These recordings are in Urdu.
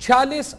46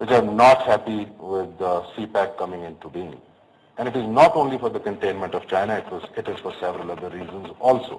which are not happy with the CPAC coming into being. And it is not only for the containment of China, it is for several other reasons also.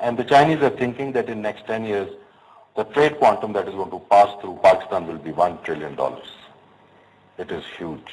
And the Chinese are thinking that in next 10 years, the trade quantum that is going to pass through Pakistan will be $1 trillion. It is huge.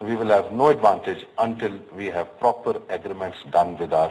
We will have no advantage until we have proper agreements done with our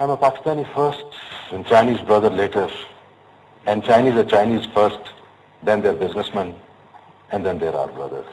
I'm a Pakistani first and Chinese brother later, and Chinese are Chinese first, then they're businessmen, and then they're our brothers.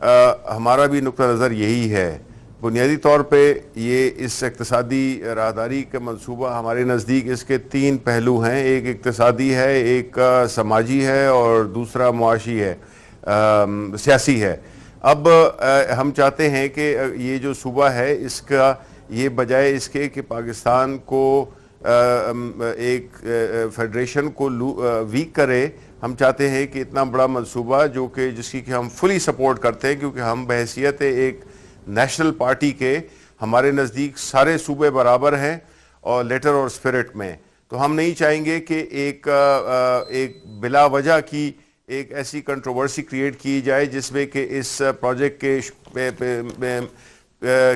ہمارا بھی نقطہ نظر یہی ہے. بنیادی طور پہ یہ اس اقتصادی راہداری کا منصوبہ ہمارے نزدیک اس کے 3 پہلو ہیں. ایک اقتصادی ہے, ایک سماجی ہے اور دوسرا معاشی ہے, سیاسی ہے. اب ہم چاہتے ہیں کہ یہ جو صوبہ ہے اس کا یہ بجائے اس کے کہ پاکستان کو ایک فیڈریشن کو ویک کرے, ہم چاہتے ہیں کہ اتنا بڑا منصوبہ جو کہ جس کی کہ ہم فلی سپورٹ کرتے ہیں کیونکہ ہم بحیثیت ایک نیشنل پارٹی کے ہمارے نزدیک سارے صوبے برابر ہیں اور لیٹر اور اسپرٹ میں, تو ہم نہیں چاہیں گے کہ ایک بلا وجہ کی ایک ایسی کنٹروورسی کریٹ کی جائے جس میں کہ اس پروجیکٹ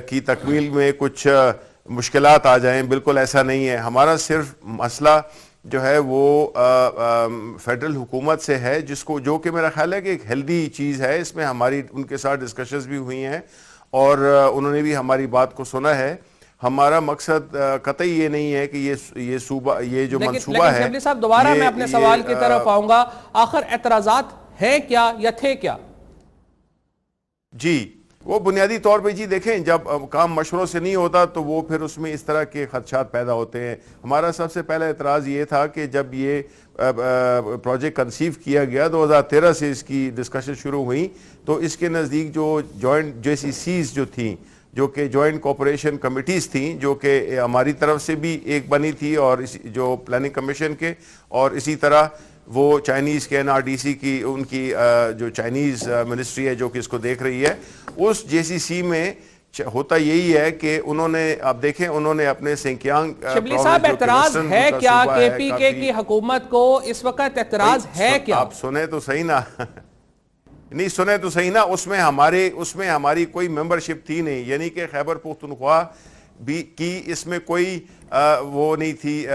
کی تکمیل میں کچھ مشکلات آ جائیں. بالکل ایسا نہیں ہے. ہمارا صرف مسئلہ جو ہے وہ فیڈرل حکومت سے ہے, جو کہ میرا خیال ہے کہ ایک ہیلدی چیز ہے. اس میں ہماری ان کے ساتھ ڈسکشنز بھی ہوئی ہیں اور انہوں نے بھی ہماری بات کو سنا ہے. ہمارا مقصد قطعی یہ نہیں ہے کہ یہ صوبہ, یہ جو منصوبہ ہے. لیکن صاحب دوبارہ میں اپنے سوال کی طرف آؤں گا, آخر اعتراضات ہیں کیا یا تھے کیا؟ جی وہ بنیادی طور پہ جی دیکھیں, جب کام مشوروں سے نہیں ہوتا تو وہ پھر اس میں اس طرح کے خدشات پیدا ہوتے ہیں. ہمارا سب سے پہلا اعتراض یہ تھا کہ جب یہ پروجیکٹ کنسیو کیا گیا 2013 سے اس کی ڈسکشن شروع ہوئی تو اس کے نزدیک جو جوائنٹ JCCs جو تھیں, جو کہ جوائنٹ کوپریشن کمیٹیز تھیں, جو کہ ہماری طرف سے بھی ایک بنی تھی اور جو پلاننگ کمیشن کے, اور اسی طرح وہ چائنیز کے NRDC کی ان کی جو چائنیز منسٹری ہے جو کہ اس کو دیکھ رہی ہے, اس JCC میں ہوتا یہی ہے کہ انہوں نے, آپ دیکھیں انہوں نے اپنے سنکیانگ شبلی صاحب اعتراض ہے کیا KPK کی حکومت کو اس وقت اعتراض ہے کیا؟ آپ سنیں تو صحیح نا, نہیں سنیں تو صحیح نا, اس میں ہماری کوئی ممبرشپ تھی نہیں, یعنی کہ خیبر پختونخوا بھی کی اس میں کوئی وہ نہیں تھی,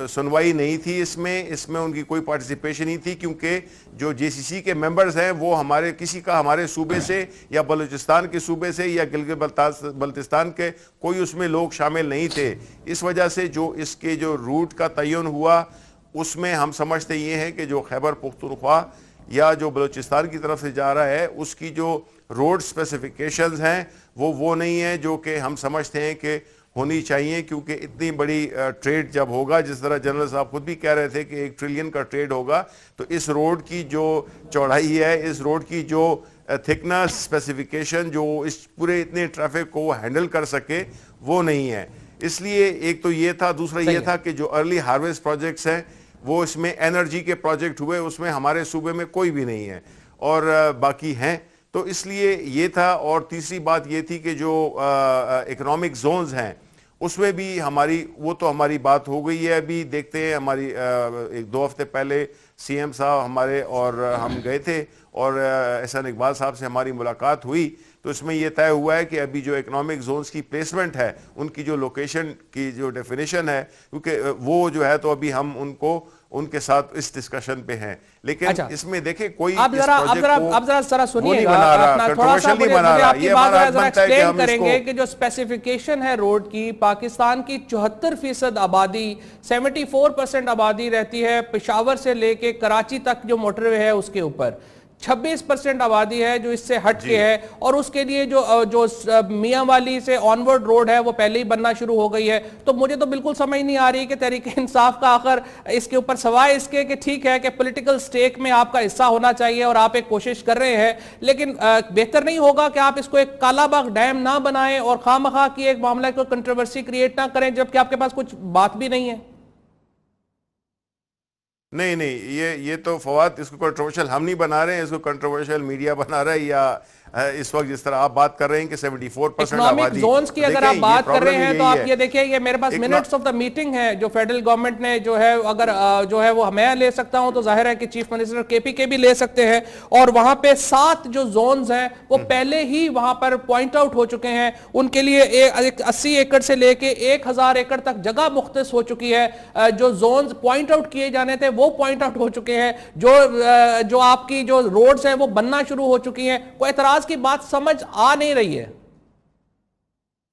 سنوائی نہیں تھی اس میں ان کی کوئی پارٹیسپیشن نہیں تھی, کیونکہ جو JCC کے ممبرز ہیں وہ ہمارے صوبے سے یا بلوچستان کے صوبے سے یا گلگت بلتستان کے کوئی اس میں لوگ شامل نہیں تھے. اس وجہ سے جو اس کے جو روٹ کا تعین ہوا اس میں ہم سمجھتے یہ ہیں کہ جو خیبر پختونخوا یا جو بلوچستان کی طرف سے جا رہا ہے اس کی جو روڈ اسپیسیفیکیشنز ہیں وہ نہیں ہیں جو کہ ہم سمجھتے ہیں کہ ہونی چاہیے, کیونکہ اتنی بڑی ٹریڈ جب ہوگا, جس طرح جنرل صاحب خود بھی کہہ رہے تھے کہ 1 ٹریلین کا ٹریڈ ہوگا, تو اس روڈ کی جو چوڑائی ہے, اس روڈ کی جو تھکنس اسپیسیفیکیشن جو اس پورے اتنے ٹریفک کو ہینڈل کر سکے وہ نہیں ہے. اس لیے ایک تو یہ تھا, دوسرا یہ تھا کہ جو ارلی ہارویسٹ پروجیکٹس ہیں وہ اس میں انرجی کے پروجیکٹ ہوئے, اس میں ہمارے صوبے میں کوئی بھی نہیں ہے اور باقی ہیں, تو اس لیے یہ تھا. اور تیسری بات یہ تھی کہ جو اکنامک زونز ہیں اس میں بھی ہماری بات ہو گئی ہے. ابھی دیکھتے ہیں, ہماری 1-2 ہفتے پہلے CM صاحب ہمارے اور ہم گئے تھے اور احسان اقبال صاحب سے ہماری ملاقات ہوئی, تو اس میں یہ طے ہوا ہے کہ ابھی جو اکنامک زونز کی پلیسمنٹ ہے ان کی جو لوکیشن کی جو ڈیفینیشن ہے, کیونکہ وہ جو ہے تو ابھی ہم ان کے ساتھ اس ڈسکشن پہ ہیں, لیکن اس میں دیکھیں کوئی آپ ذرا سنیے گا, تھوڑا سا مجھے آپ کی بات ذرا ایکسپلین کریں گے کہ جو اسپیسیفیکیشن ہے روڈ کی, پاکستان کی 74% آبادی 74% آبادی رہتی ہے پشاور سے لے کے کراچی تک جو موٹر وے ہے اس کے اوپر, 26% آبادی ہے جو اس سے ہٹ کے ہے, اور اس کے لیے جو میاں والی سے آنورڈ روڈ ہے وہ پہلے ہی بننا شروع ہو گئی ہے. تو مجھے تو بالکل سمجھ نہیں آ رہی کہ تحریک انصاف کا آخر اس کے اوپر, سوائے اس کے کہ ٹھیک ہے کہ پولیٹیکل سٹیک میں آپ کا حصہ ہونا چاہیے اور آپ ایک کوشش کر رہے ہیں, لیکن بہتر نہیں ہوگا کہ آپ اس کو ایک کالا باغ ڈیم نہ بنائیں اور خواہ مخواہ کی ایک معاملہ کو کنٹروورسی کریٹ نہ کریں جبکہ آپ کے پاس کچھ بات بھی نہیں ہے؟ نہیں یہ تو فواد, اس کو کنٹروورشل ہم نہیں بنا رہے ہیں, اس کو کنٹروورشل میڈیا بنا رہا ہے, یا اس وقت جس طرح آپ بات کر رہے ہیں کہ 74% آبادی زونز کی اگر آپ بات کر رہے ہیں تو آپ یہ دیکھیں, یہ میرے پاس منٹس آف دا میٹنگ ہے جو فیڈرل گورنمنٹ نے جو ہے, اگر جو ہے وہ میں لے سکتا ہوں تو ظاہر ہے کہ چیف منسٹر KPK بھی لے سکتے ہیں, اور وہاں پہ 7 جو زونز ہیں وہ پہلے ہی وہاں پر پوائنٹ آؤٹ ہو چکے ہیں, ان کے لیے 80 ایکڑ سے لے کے 1000 ایکڑ تک جگہ مختص ہو چکی ہے, جو زونز پوائنٹ آؤٹ کیے جانے تھے وہ پوائنٹ آؤٹ ہو چکے ہیں, جو آپ کی جو روڈز ہیں وہ بننا شروع ہو چکی ہیں. کوئی اعتراض کی بات سمجھ آ نہیں رہی ہے؟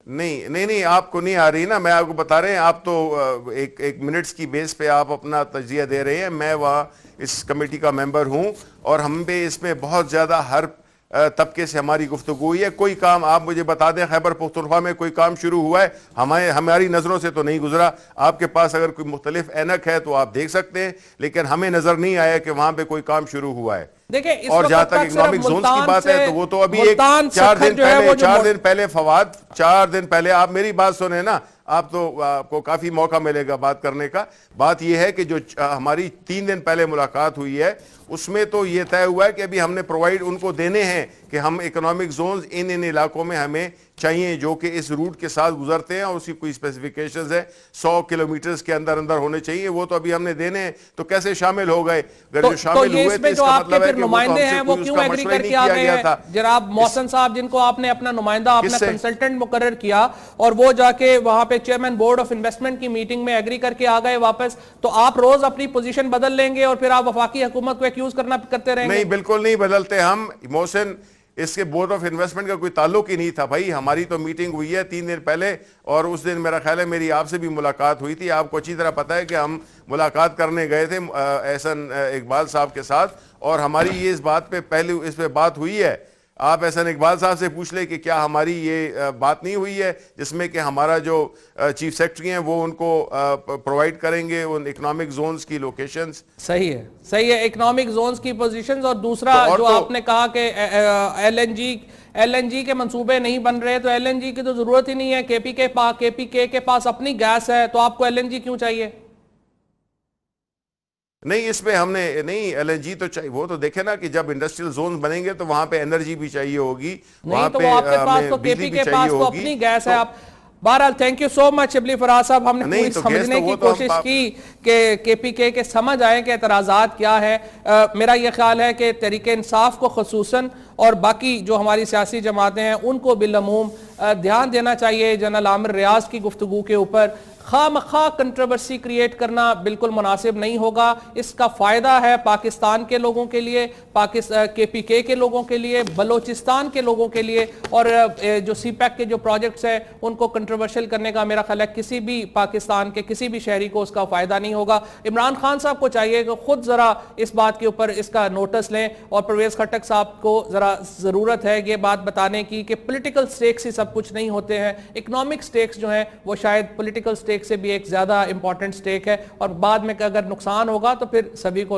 نہیں آپ کو نہیں آ رہی نا, میں آپ کو بتا رہے ہیں, آپ تو ایک منٹس کی بیس پہ آپ اپنا تجزیہ دے رہے ہیں. میں وہاں اس کمیٹی کا ممبر ہوں اور ہم بھی اس میں بہت زیادہ طبقے سے ہماری گفتگو ہوئی ہے. کوئی کام آپ مجھے بتا دیں خیبر پختونخوا میں کوئی کام شروع ہوا ہے؟ ہماری نظروں سے تو نہیں گزرا. آپ کے پاس اگر کوئی مختلف اینک ہے تو آپ دیکھ سکتے ہیں, لیکن ہمیں نظر نہیں آیا کہ وہاں پہ کوئی کام شروع ہوا ہے. اور جہاں تک اکنامک زونز کی بات ہے تو وہ تو ابھی 4 دن پہلے فواد 4 دن پہلے, آپ میری بات سنیں نا, آپ کو کافی موقع ملے گا بات کرنے کا. بات یہ ہے کہ جو ہماری 3 دن پہلے ملاقات ہوئی ہے اس میں تو یہ طے ہوا ہے کہ ابھی ہم نے پرووائڈ ان کو دینے ہیں کہ ہم اکنامک زونز ان علاقوں میں ہمیں چاہیے جو کہ اس روٹ کے ساتھ گزرتے ہیں, اور اس کی کوئی اسپیسیفیکیشنز ہے 100 کلومیٹرز کے اندر ہونے چاہیے, وہ تو ابھی ہم نے دینے ہیں. تو کیسے شامل ہو گئے؟ اگر جو شامل ہوئے تھے اس کا مطلب ہے کہ نمائندے ہیں وہ کیوں ایگری کر کے آ گئے ہیں؟ جناب محسن صاحب جن کو آپ نے اپنا نمائندہ اپنا کنسلٹنٹ مقرر کیا اور وہ جا کے وہاں پہ چیئرمین بورڈ آف انویسٹمنٹ کی میٹنگ میں ایگری کر کے آ گئے واپس, تو آپ روز اپنی پوزیشن بدل لیں گے اور پھر آپ وفاقی حکومت کو ایکیوز کرتے رہیں گے؟ نہیں, بالکل نہیں بدلتے ہم. محسن, اس کے بورڈ آف انویسٹمنٹ کا کوئی تعلق ہی نہیں تھا بھائی. ہماری تو میٹنگ ہوئی ہے 3 دن پہلے, اور اس دن میرا خیال ہے میری آپ سے بھی ملاقات ہوئی تھی. آپ کو اچھی طرح پتا ہے کہ ہم ملاقات کرنے گئے تھے احسن اقبال صاحب کے ساتھ, اور ہماری یہ اس بات پہ پہلے اس پہ بات ہوئی ہے. آپ احسن اقبال صاحب سے پوچھ لیں کہ کیا ہماری یہ بات نہیں ہوئی ہے جس میں کہ ہمارا جو چیف سیکرٹری ہیں وہ ان کو پرووائڈ کریں گے ان اکنامک زونز کی لوکیشنز. صحیح ہے, اکنامک زونز کی پوزیشنز. اور دوسرا جو آپ نے کہا کہ ایل این جی کے منصوبے نہیں بن رہے, تو ایل این جی کی تو ضرورت ہی نہیں ہے. کے پی کے پاس اپنی گیس ہے, تو آپ کو ایل این جی کیوں چاہیے؟ نہیں, اس پہ ہم نے نہیں, ایل این جی تو چاہیے, وہ تو دیکھیں نا کہ جب انڈسٹریل زونز بنیں گے تو وہاں پہ انرجی بھی چاہیے ہوگی, وہاں پہ بجلی بھی چاہیے ہوگی. اپنی گیس ہے. آپ بہرحال تھینک یو سو مچ شبلی فراز صاحب, ہم نے پوری سمجھنے کی کوشش کی کہ کے پی کے سمجھ آئے کہ اعتراضات کیا ہے. میرا یہ خیال ہے کہ تحریک انصاف کو خصوصاً اور باقی جو ہماری سیاسی جماعتیں ہیں ان کو بالعموم دھیان دینا چاہیے جنرل عامر ریاض کی گفتگو کے اوپر. خواہ مخواہ کنٹروورسی کریٹ کرنا بالکل مناسب نہیں ہوگا. اس کا فائدہ ہے پاکستان کے لوگوں کے لیے, کے پی کے لوگوں کے لیے, بلوچستان کے لوگوں کے لیے, اور جو سی پیک کے جو پروجیکٹس ہیں ان کو کنٹروورشل کرنے کا میرا خیال ہے کسی بھی پاکستان کے کسی بھی شہری کو اس کا فائدہ نہیں ہوگا. عمران خان صاحب کو چاہیے کہ خود ذرا اس بات کے اوپر اس کا نوٹس لیں, اور پرویز خٹک صاحب کو ذرا ضرورت ہے یہ بات بتانے کی کہ پولیٹیکل سٹیکس ہی سب کچھ نہیں ہوتے ہیں. اکنامک سٹیکس جو ہیں وہ شاید پولیٹیکل سٹیکس سے بھی ایک زیادہ امپورٹنٹ سٹیک ہے, اور بعد میں اگر نقصان ہوگا تو پھر سبھی کو